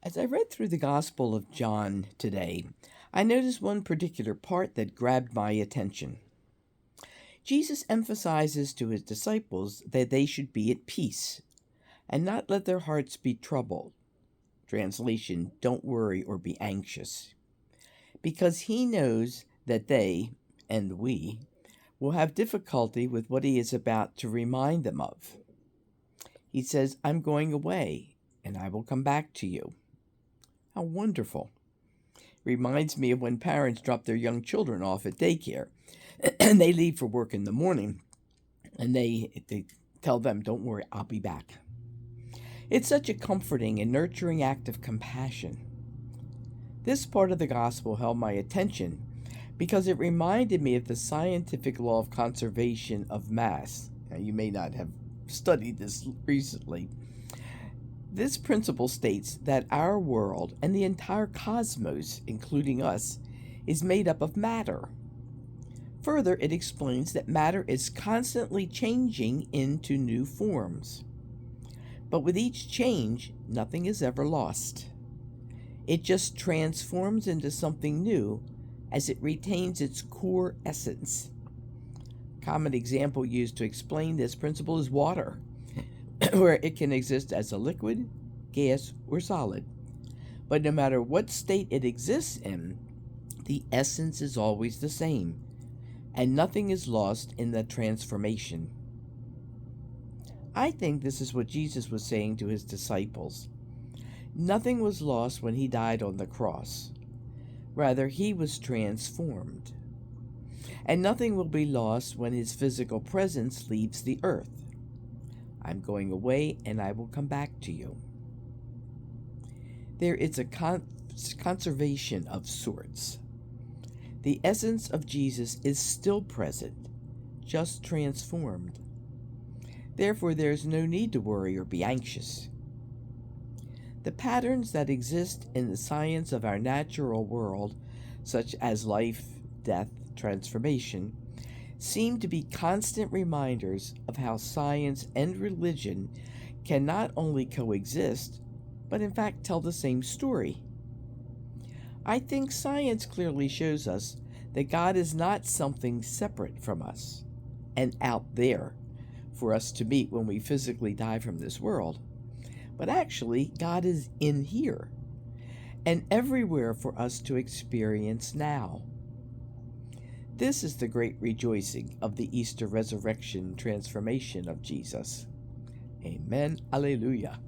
As I read through the Gospel of John today, I noticed one particular part that grabbed my attention. Jesus emphasizes to his disciples that they should be at peace and not let their hearts be troubled. Translation, don't worry or be anxious. Because he knows that they, and we, will have difficulty with what he is about to remind them of. He says, I'm going away and I will come back to you. How wonderful. Reminds me of when parents drop their young children off at daycare and they leave for work in the morning and they tell them, don't worry, I'll be back. It's such a comforting and nurturing act of compassion. This part of the gospel held my attention because it reminded me of the scientific law of conservation of mass. Now, you may not have studied this recently. This principle states that our world and the entire cosmos, including us, is made up of matter. Further, it explains that matter is constantly changing into new forms. But with each change, nothing is ever lost. It just transforms into something new as it retains its core essence. A common example used to explain this principle is water, where it can exist as a liquid, gas, or solid. But no matter what state it exists in, the essence is always the same, and nothing is lost in the transformation. I think this is what Jesus was saying to his disciples. Nothing was lost when he died on the cross. Rather, he was transformed. And nothing will be lost when his physical presence leaves the earth. I'm going away and I will come back to you. There is a conservation of sorts. The essence of Jesus is still present, just transformed. Therefore, there is no need to worry or be anxious. The patterns that exist in the science of our natural world, such as life, death, transformation, seem to be constant reminders of how science and religion can not only coexist, but in fact tell the same story. I think science clearly shows us that God is not something separate from us and out there for us to meet when we physically die from this world. But actually, God is in here and everywhere for us to experience now. This is the great rejoicing of the Easter resurrection transformation of Jesus. Amen. Alleluia.